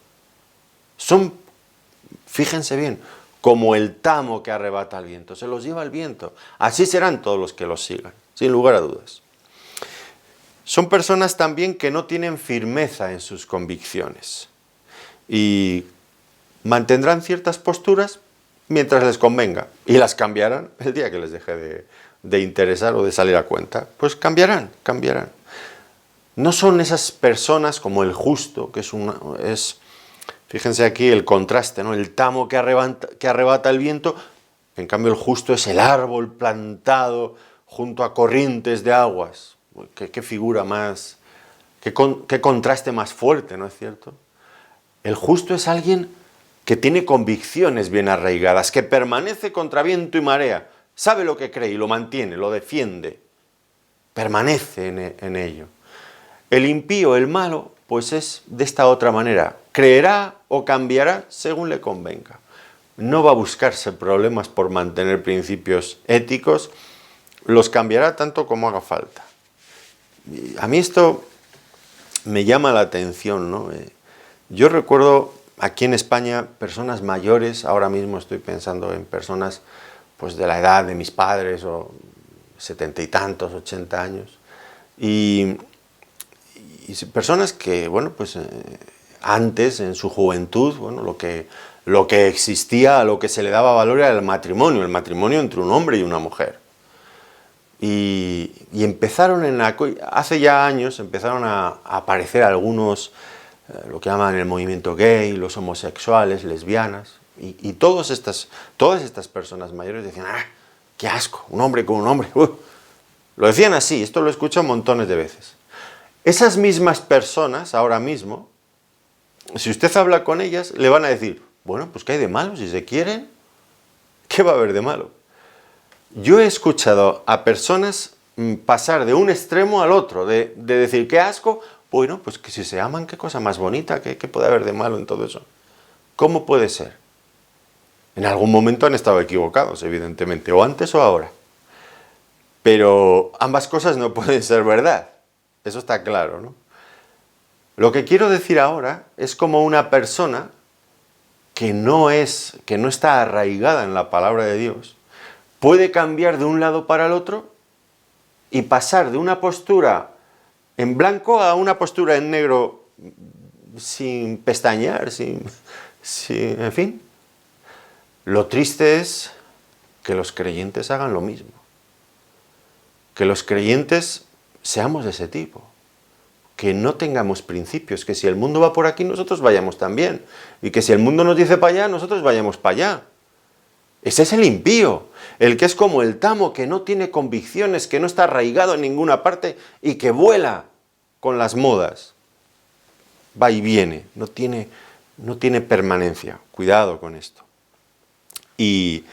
Son, fíjense bien, como el tamo que arrebata el viento, se los lleva el viento. Así serán todos los que los sigan, sin lugar a dudas. Son personas también que no tienen firmeza en sus convicciones y mantendrán ciertas posturas mientras les convenga y las cambiarán el día que les deje de interesar o de salir a cuenta. Pues cambiarán. No son esas personas como el justo, que fíjense aquí el contraste, ¿no? El tamo que arrebata el viento, en cambio el justo es el árbol plantado junto a corrientes de aguas. Qué figura más, qué contraste más fuerte, ¿no es cierto? El justo es alguien que tiene convicciones bien arraigadas, que permanece contra viento y marea, sabe lo que cree y lo mantiene, lo defiende, permanece en ello. El impío, el malo, pues es de esta otra manera, creerá o cambiará según le convenga. no va a buscarse problemas por mantener principios éticos, los cambiará tanto como haga falta. Y a mí esto me llama la atención, ¿no? Yo recuerdo aquí en España personas mayores, ahora mismo estoy pensando en personas pues de la edad de mis padres, o 70 y tantos, 80 años, y personas que, bueno, pues antes, en su juventud, bueno, lo que existía, a lo que se le daba valor era el matrimonio entre un hombre y una mujer. Y empezaron hace ya años empezaron a aparecer algunos, lo que llaman el movimiento gay, los homosexuales, lesbianas, y todas estas personas mayores decían, ¡ah, qué asco! Un hombre con un hombre. Lo decían así, esto lo he escuchado montones de veces. Esas mismas personas, ahora mismo, si usted habla con ellas, le van a decir, bueno, pues ¿qué hay de malo? Si se quieren, ¿qué va a haber de malo? Yo he escuchado a personas pasar de un extremo al otro, de decir, qué asco, bueno, pues que si se aman, qué cosa más bonita, qué puede haber de malo en todo eso. ¿Cómo puede ser? En algún momento han estado equivocados, evidentemente, o antes o ahora. Pero ambas cosas no pueden ser verdad, eso está claro, ¿no? Lo que quiero decir ahora es como una persona que no está arraigada en la palabra de Dios, puede cambiar de un lado para el otro y pasar de una postura en blanco a una postura en negro sin pestañear, en fin. Lo triste es que los creyentes hagan lo mismo. Que los creyentes seamos de ese tipo. Que no tengamos principios, que si el mundo va por aquí, nosotros vayamos también. Y que si el mundo nos dice para allá, nosotros vayamos para allá. Ese es el impío, el que es como el tamo, que no tiene convicciones, que no está arraigado en ninguna parte y que vuela con las modas. Va y viene, no tiene permanencia. Cuidado con esto. Y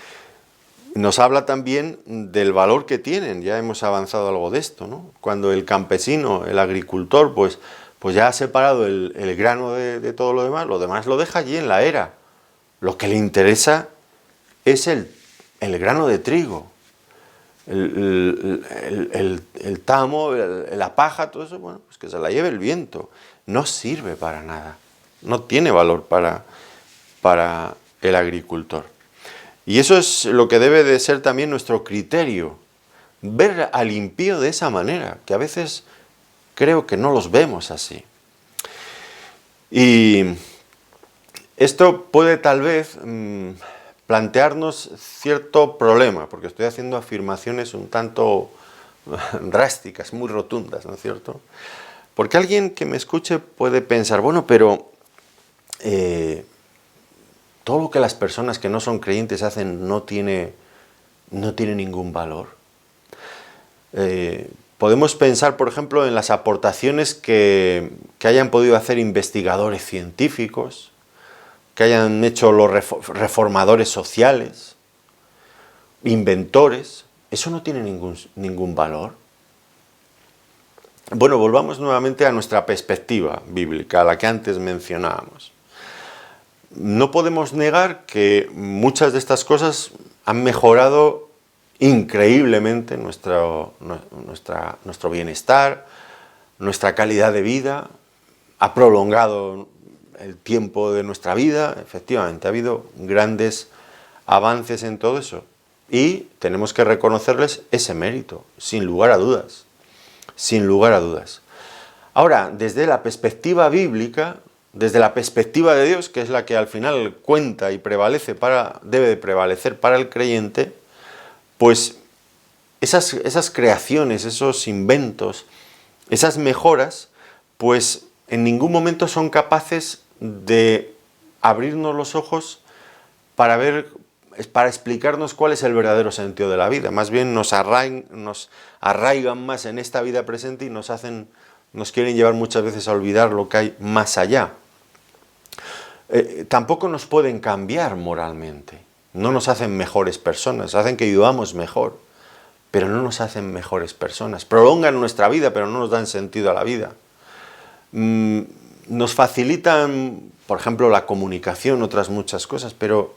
nos habla también del valor que tienen, ya hemos avanzado algo de esto, ¿no? Cuando el campesino, el agricultor, pues ya ha separado el grano de todo lo demás lo deja allí en la era. Lo que le interesa es el grano de trigo, el tamo, la paja, todo eso, bueno, pues que se la lleve el viento. No sirve para nada, no tiene valor para el agricultor. Y eso es lo que debe de ser también nuestro criterio, ver al impío de esa manera, que a veces creo que no los vemos así. Y esto puede tal vez plantearnos cierto problema, porque estoy haciendo afirmaciones un tanto drásticas, muy rotundas, ¿no es cierto? Porque alguien que me escuche puede pensar, bueno, pero todo lo que las personas que no son creyentes hacen no tiene ningún valor. Podemos pensar, por ejemplo, en las aportaciones que hayan podido hacer investigadores científicos, que hayan hecho los reformadores sociales, inventores. Eso no tiene ningún valor. Bueno, volvamos nuevamente a nuestra perspectiva bíblica, a la que antes mencionábamos. No podemos negar que muchas de estas cosas han mejorado increíblemente nuestro bienestar, nuestra calidad de vida, ha prolongado el tiempo de nuestra vida. Efectivamente, ha habido grandes avances en todo eso y tenemos que reconocerles ese mérito, sin lugar a dudas, sin lugar a dudas. Ahora, desde la perspectiva bíblica, desde la perspectiva de Dios, que es la que al final cuenta y debe de prevalecer para el creyente, pues esas creaciones, esos inventos, esas mejoras, pues en ningún momento son capaces de abrirnos los ojos para explicarnos cuál es el verdadero sentido de la vida. Más bien nos arraigan más en esta vida presente y nos quieren llevar muchas veces a olvidar lo que hay más allá. Tampoco nos pueden cambiar moralmente, no nos hacen mejores personas, hacen que vivamos mejor, pero no nos hacen mejores personas. Prolongan nuestra vida, pero no nos dan sentido a la vida. Nos facilitan, por ejemplo, la comunicación, otras muchas cosas, pero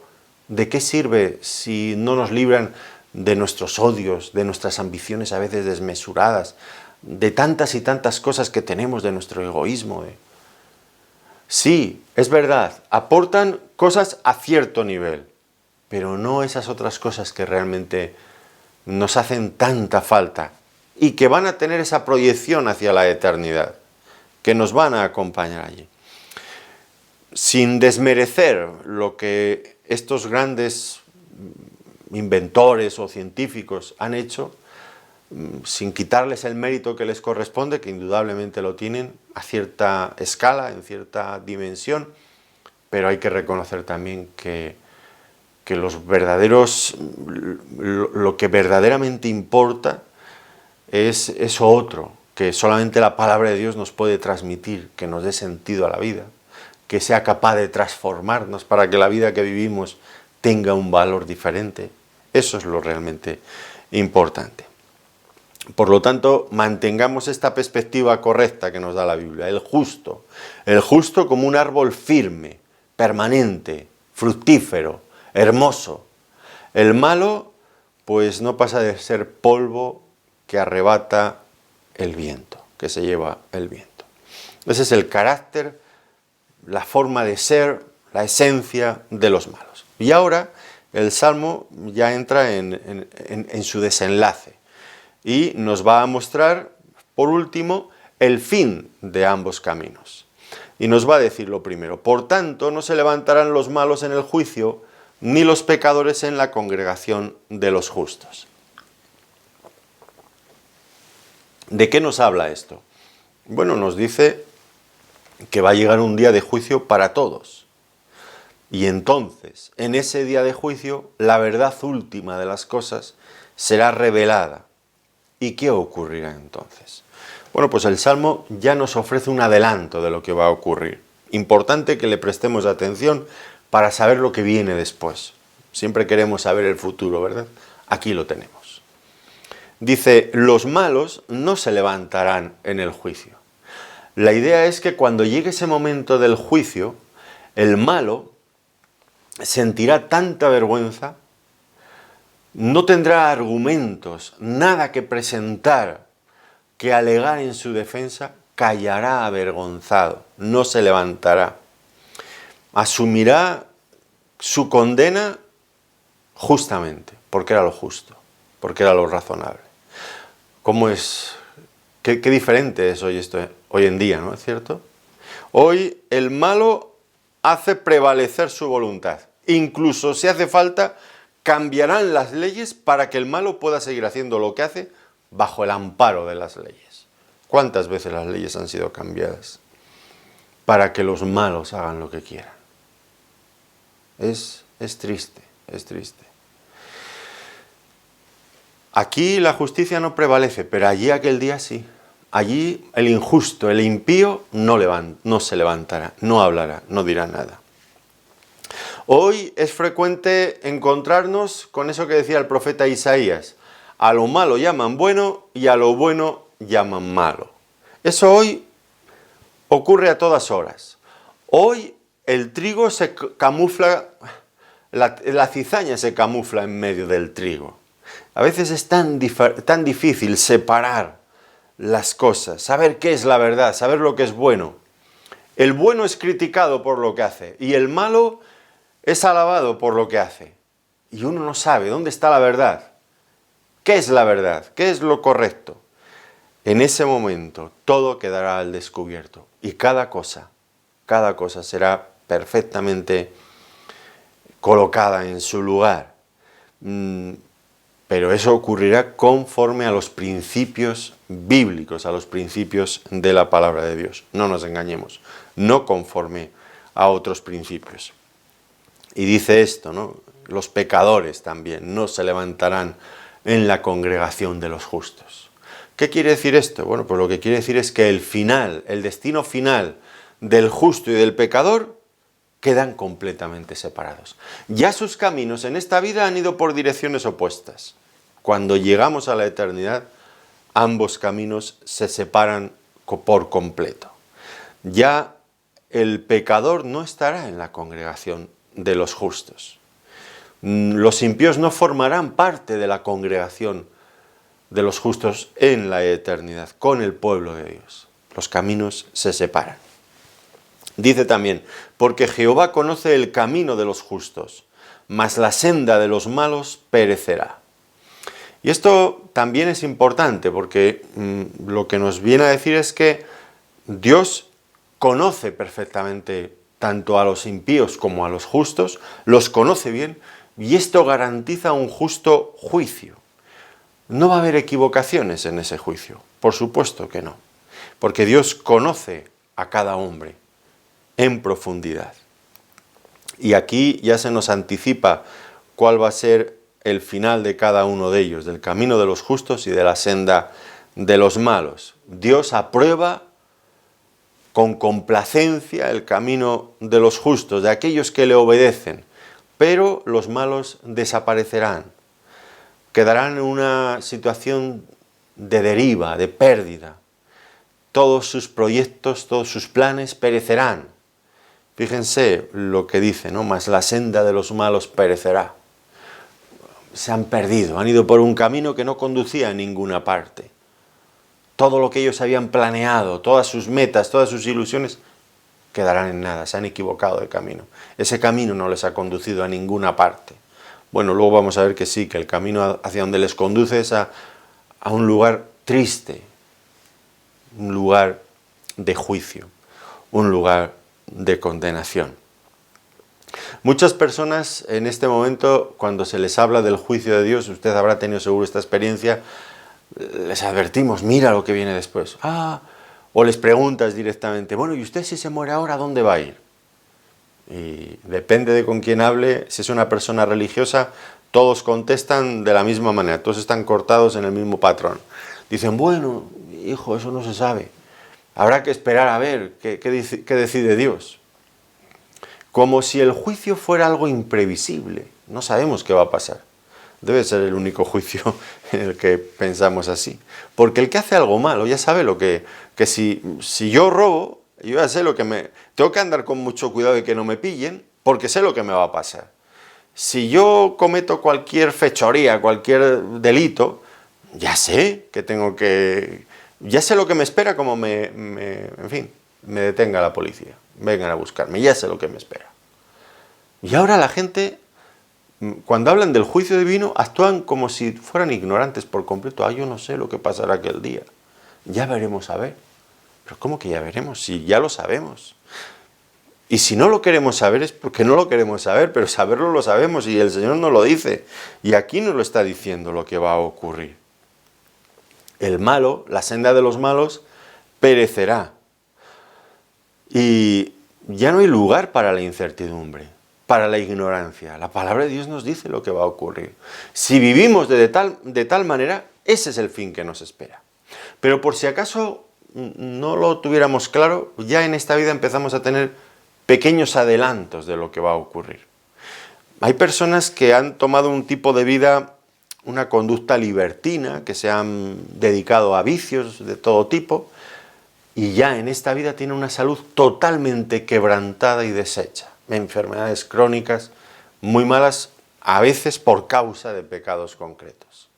¿De qué sirve si no nos libran de nuestros odios, de nuestras ambiciones a veces desmesuradas, de tantas y tantas cosas que tenemos, de nuestro egoísmo? Sí, es verdad, aportan cosas a cierto nivel, pero no esas otras cosas que realmente nos hacen tanta falta y que van a tener esa proyección hacia la eternidad, que nos van a acompañar allí. Sin desmerecer lo que estos grandes inventores o científicos han hecho, sin quitarles el mérito que les corresponde, que indudablemente lo tienen a cierta escala, en cierta dimensión, pero hay que reconocer también que lo que verdaderamente importa es eso otro, que solamente la palabra de Dios nos puede transmitir, que nos dé sentido a la vida, que sea capaz de transformarnos para que la vida que vivimos tenga un valor diferente. Eso es lo realmente importante. Por lo tanto, mantengamos esta perspectiva correcta que nos da la Biblia, el justo como un árbol firme, permanente, fructífero, hermoso. El malo, pues no pasa de ser polvo que arrebata el viento, que se lleva el viento. Ese es el carácter, la forma de ser, la esencia de los malos. Y ahora el Salmo ya entra en su desenlace y nos va a mostrar, por último, el fin de ambos caminos. Y nos va a decir lo primero: por tanto, no se levantarán los malos en el juicio, ni los pecadores en la congregación de los justos. ¿De qué nos habla esto? Bueno, nos dice que va a llegar un día de juicio para todos. Y entonces, en ese día de juicio, la verdad última de las cosas será revelada. ¿Y qué ocurrirá entonces? Bueno, pues el Salmo ya nos ofrece un adelanto de lo que va a ocurrir. Importante que le prestemos atención para saber lo que viene después. Siempre queremos saber el futuro, ¿verdad? Aquí lo tenemos. Dice, los malos no se levantarán en el juicio. La idea es que cuando llegue ese momento del juicio, el malo sentirá tanta vergüenza, no tendrá argumentos, nada que presentar, que alegar en su defensa, callará avergonzado, no se levantará. Asumirá su condena justamente, porque era lo justo, porque era lo razonable. ¿Cómo es? Qué diferente es hoy en día, ¿no es cierto? Hoy el malo hace prevalecer su voluntad. Incluso si hace falta, cambiarán las leyes para que el malo pueda seguir haciendo lo que hace bajo el amparo de las leyes. ¿Cuántas veces las leyes han sido cambiadas para que los malos hagan lo que quieran? Es triste, es triste. Aquí la justicia no prevalece, pero allí aquel día sí. Allí el injusto, el impío no se levantará, no hablará, no dirá nada. Hoy es frecuente encontrarnos con eso que decía el profeta Isaías: a lo malo llaman bueno y a lo bueno llaman malo. Eso hoy ocurre a todas horas. Hoy el trigo se camufla, la cizaña se camufla en medio del trigo. A veces es tan difícil separar las cosas, saber qué es la verdad, saber lo que es bueno. El bueno es criticado por lo que hace y el malo es alabado por lo que hace. Y uno no sabe dónde está la verdad. ¿Qué es la verdad? ¿Qué es lo correcto? En ese momento todo quedará al descubierto y cada cosa será perfectamente colocada en su lugar. Pero eso ocurrirá conforme a los principios bíblicos, a los principios de la palabra de Dios. No nos engañemos, no conforme a otros principios. Y dice esto, ¿no? Los pecadores también no se levantarán en la congregación de los justos. ¿Qué quiere decir esto? Bueno, pues lo que quiere decir es que el destino final del justo y del pecador quedan completamente separados. Ya sus caminos en esta vida han ido por direcciones opuestas. Cuando llegamos a la eternidad, ambos caminos se separan por completo. Ya el pecador no estará en la congregación de los justos. Los impíos no formarán parte de la congregación de los justos en la eternidad, con el pueblo de Dios. Los caminos se separan. Dice también, porque Jehová conoce el camino de los justos, mas la senda de los malos perecerá. Y esto también es importante, porque lo que nos viene a decir es que Dios conoce perfectamente tanto a los impíos como a los justos, los conoce bien, y esto garantiza un justo juicio. No va a haber equivocaciones en ese juicio, por supuesto que no, porque Dios conoce a cada hombre en profundidad. Y aquí ya se nos anticipa cuál va a ser el final de cada uno de ellos, del camino de los justos y de la senda de los malos. Dios aprueba con complacencia el camino de los justos, de aquellos que le obedecen, pero los malos desaparecerán, quedarán en una situación de deriva, de pérdida. Todos sus proyectos, todos sus planes perecerán. Fíjense lo que dice, ¿no? Mas la senda de los malos perecerá. Se han perdido, han ido por un camino que no conducía a ninguna parte. Todo lo que ellos habían planeado, todas sus metas, todas sus ilusiones, quedarán en nada, se han equivocado de camino. Ese camino no les ha conducido a ninguna parte. Bueno, luego vamos a ver que sí, que el camino hacia donde les conduce es a un lugar triste, un lugar de juicio, un lugar de condenación. Muchas personas en este momento, cuando se les habla del juicio de Dios, usted habrá tenido seguro esta experiencia, les advertimos, mira lo que viene después. O les preguntas directamente, bueno, ¿y usted si se muere ahora, dónde va a ir? Y depende de con quién hable, si es una persona religiosa, todos contestan de la misma manera, todos están cortados en el mismo patrón. Dicen, bueno, hijo, eso no se sabe. Habrá que esperar a ver qué decide Dios. Como si el juicio fuera algo imprevisible. No sabemos qué va a pasar. Debe ser el único juicio en el que pensamos así. Porque el que hace algo malo ya sabe lo que si yo robo, yo ya sé lo que me... Tengo que andar con mucho cuidado de que no me pillen, porque sé lo que me va a pasar. Si yo cometo cualquier fechoría, cualquier delito, ya sé que tengo que... Ya sé lo que me espera como en fin, me detenga la policía. Vengan a buscarme, ya sé lo que me espera. Y ahora la gente, cuando hablan del juicio divino, actúan como si fueran ignorantes por completo. Yo no sé lo que pasará aquel día. Ya veremos a ver. Pero ¿cómo que ya veremos? Si ya lo sabemos. Y si no lo queremos saber es porque no lo queremos saber, pero saberlo lo sabemos y el Señor nos lo dice. Y aquí nos lo está diciendo lo que va a ocurrir. El malo, la senda de los malos, perecerá. Y ya no hay lugar para la incertidumbre, para la ignorancia. La palabra de Dios nos dice lo que va a ocurrir. Si vivimos de tal manera, ese es el fin que nos espera. Pero por si acaso no lo tuviéramos claro, ya en esta vida empezamos a tener pequeños adelantos de lo que va a ocurrir. Hay personas que han tomado un tipo de vida, una conducta libertina, que se han dedicado a vicios de todo tipo, y ya en esta vida tiene una salud totalmente quebrantada y deshecha. Enfermedades crónicas muy malas, a veces por causa de pecados concretos.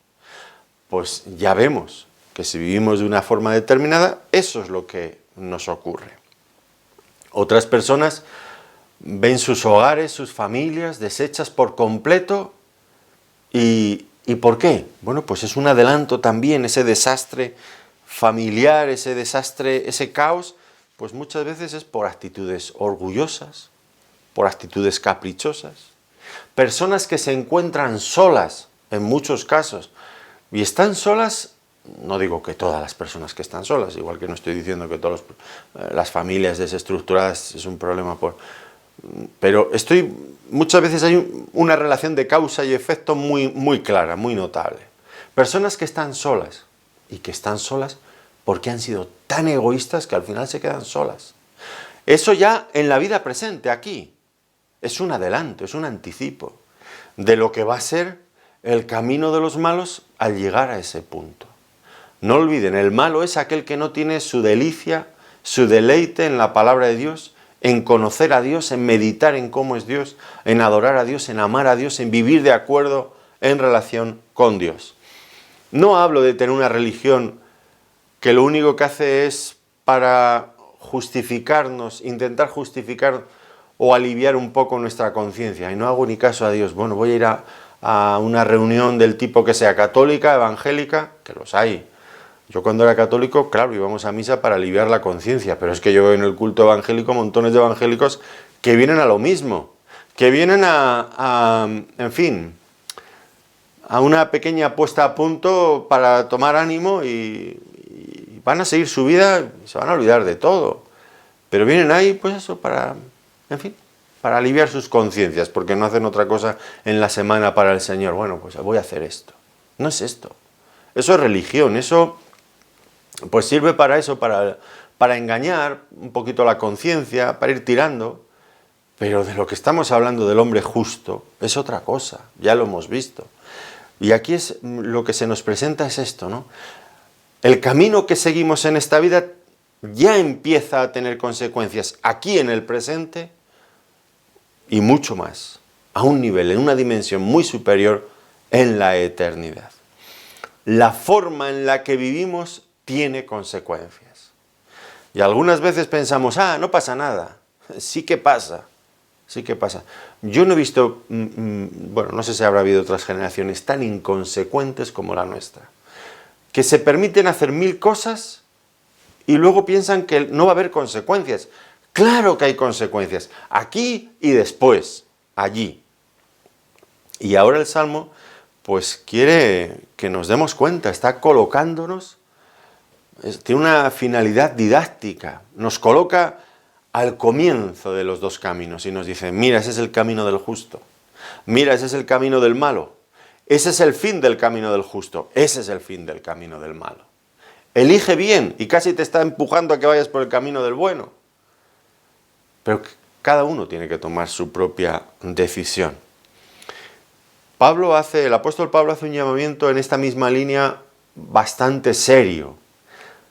Pues ya vemos que si vivimos de una forma determinada, eso es lo que nos ocurre. Otras personas ven sus hogares, sus familias deshechas por completo. ¿Y por qué? Bueno, pues es un adelanto también, ese desastre familiar, ese desastre, ese caos, pues muchas veces es por actitudes orgullosas, por actitudes caprichosas. Personas que se encuentran solas, en muchos casos, y están solas, no digo que todas las personas que están solas, igual que no estoy diciendo que todas las familias desestructuradas es un problema, pero muchas veces hay una relación de causa y efecto muy clara, muy notable. Personas que están solas, y que están solas porque han sido tan egoístas que al final se quedan solas. Eso ya en la vida presente, aquí, es un adelanto, es un anticipo de lo que va a ser el camino de los malos al llegar a ese punto. No olviden, el malo es aquel que no tiene su delicia, su deleite en la palabra de Dios en conocer a Dios, en meditar en cómo es Dios, en adorar a Dios, en amar a Dios, en vivir de acuerdo en relación con Dios. No hablo de tener una religión que lo único que hace es para justificarnos, intentar justificar o aliviar un poco nuestra conciencia. Y no hago ni caso a Dios. Bueno, voy a ir a una reunión del tipo que sea católica, evangélica, que los hay. Yo cuando era católico, claro, íbamos a misa para aliviar la conciencia, pero es que yo veo en el culto evangélico montones de evangélicos que vienen a lo mismo, que vienen en fin, a una pequeña puesta a punto para tomar ánimo y van a seguir su vida y se van a olvidar de todo. Pero vienen ahí, pues eso, para, en fin, para aliviar sus conciencias, porque no hacen otra cosa en la semana para el Señor. Bueno, pues voy a hacer esto. No es esto. Eso es religión, eso pues sirve para eso, para engañar un poquito la conciencia, para ir tirando. Pero de lo que estamos hablando del hombre justo es otra cosa, ya lo hemos visto. Y aquí es lo que se nos presenta es esto, ¿no? El camino que seguimos en esta vida ya empieza a tener consecuencias aquí en el presente y mucho más, a un nivel, en una dimensión muy superior en la eternidad. La forma en la que vivimos tiene consecuencias. Y algunas veces pensamos, no pasa nada. Sí que pasa, sí que pasa. Yo no he visto, bueno, no sé si habrá habido otras generaciones tan inconsecuentes como la nuestra, que se permiten hacer 1000 cosas y luego piensan que no va a haber consecuencias. Claro que hay consecuencias, aquí y después, allí. Y ahora el Salmo, pues quiere que nos demos cuenta, está colocándonos, tiene una finalidad didáctica, nos coloca al comienzo de los dos caminos y nos dice, mira, ese es el camino del justo, mira, ese es el camino del malo. Ese es el fin del camino del justo, ese es el fin del camino del malo. Elige bien y casi te está empujando a que vayas por el camino del bueno. Pero cada uno tiene que tomar su propia decisión. El apóstol Pablo hace un llamamiento en esta misma línea bastante serio.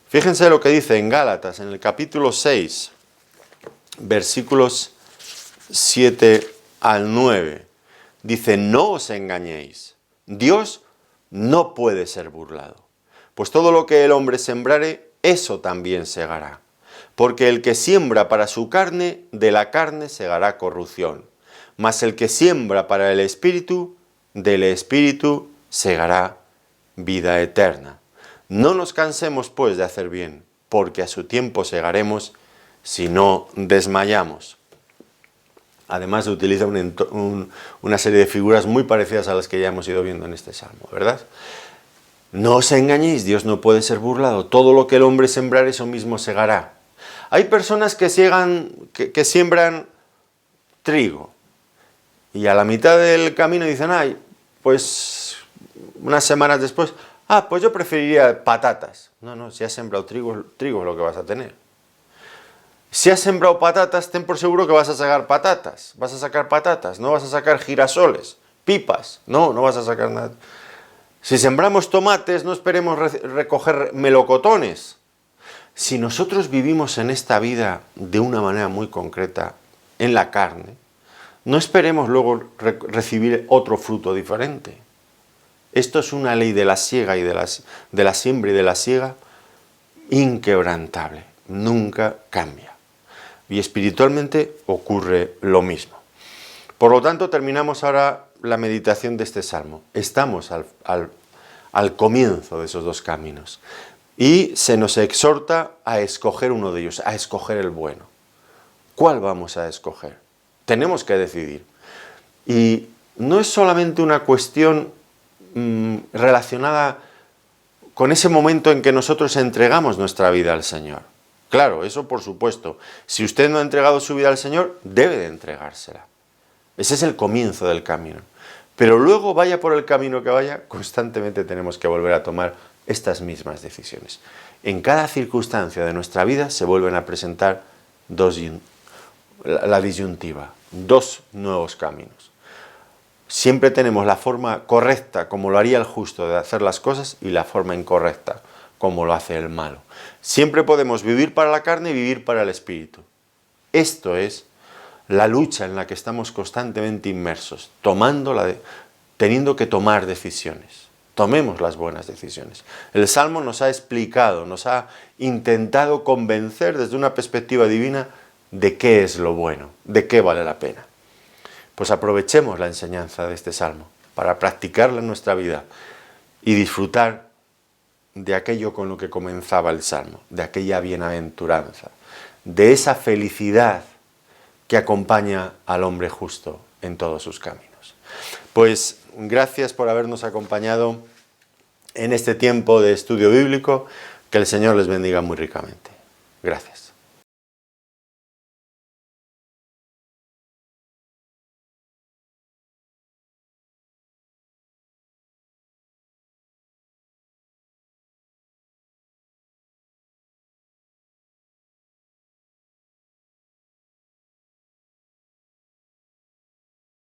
Fíjense lo que dice en Gálatas, en el capítulo 6, versículos 7 al 9. Dice, no os engañéis. Dios no puede ser burlado, pues todo lo que el hombre sembrare, eso también segará. Porque el que siembra para su carne, de la carne segará corrupción, mas el que siembra para el Espíritu, del Espíritu segará vida eterna. No nos cansemos pues de hacer bien, porque a su tiempo segaremos si no desmayamos. Además utiliza una serie de figuras muy parecidas a las que ya hemos ido viendo en este salmo, ¿verdad? No os engañéis, Dios no puede ser burlado. Todo lo que el hombre sembrar, eso mismo segará. Hay personas que siembran trigo y a la mitad del camino dicen, pues unas semanas después, pues yo preferiría patatas. No, si has sembrado trigo es lo que vas a tener. Si has sembrado patatas, ten por seguro que vas a sacar patatas. Vas a sacar patatas, no vas a sacar girasoles, pipas. No vas a sacar nada. Si sembramos tomates, no esperemos recoger melocotones. Si nosotros vivimos en esta vida de una manera muy concreta, en la carne, no esperemos luego recibir otro fruto diferente. Esto es una ley de la siega y de la siembra y de la siega inquebrantable. Nunca cambia. Y espiritualmente ocurre lo mismo. Por lo tanto, terminamos ahora la meditación de este salmo. Estamos al comienzo de esos dos caminos. Y se nos exhorta a escoger uno de ellos, a escoger el bueno. ¿Cuál vamos a escoger? Tenemos que decidir. Y no es solamente una cuestión relacionada con ese momento en que nosotros entregamos nuestra vida al Señor. Claro, eso por supuesto. Si usted no ha entregado su vida al Señor, debe de entregársela. Ese es el comienzo del camino. Pero luego, vaya por el camino que vaya, constantemente tenemos que volver a tomar estas mismas decisiones. En cada circunstancia de nuestra vida se vuelven a presentar la disyuntiva, dos nuevos caminos. Siempre tenemos la forma correcta, como lo haría el justo, de hacer las cosas, y la forma incorrecta, como lo hace el malo. Siempre podemos vivir para la carne y vivir para el espíritu. Esto es la lucha en la que estamos constantemente inmersos, teniendo que tomar decisiones. Tomemos las buenas decisiones. El Salmo nos ha explicado, nos ha intentado convencer desde una perspectiva divina de qué es lo bueno, de qué vale la pena. Pues aprovechemos la enseñanza de este Salmo para practicarla en nuestra vida y disfrutar de aquello con lo que comenzaba el Salmo, de aquella bienaventuranza, de esa felicidad que acompaña al hombre justo en todos sus caminos. Pues gracias por habernos acompañado en este tiempo de estudio bíblico, que el Señor les bendiga muy ricamente. Gracias.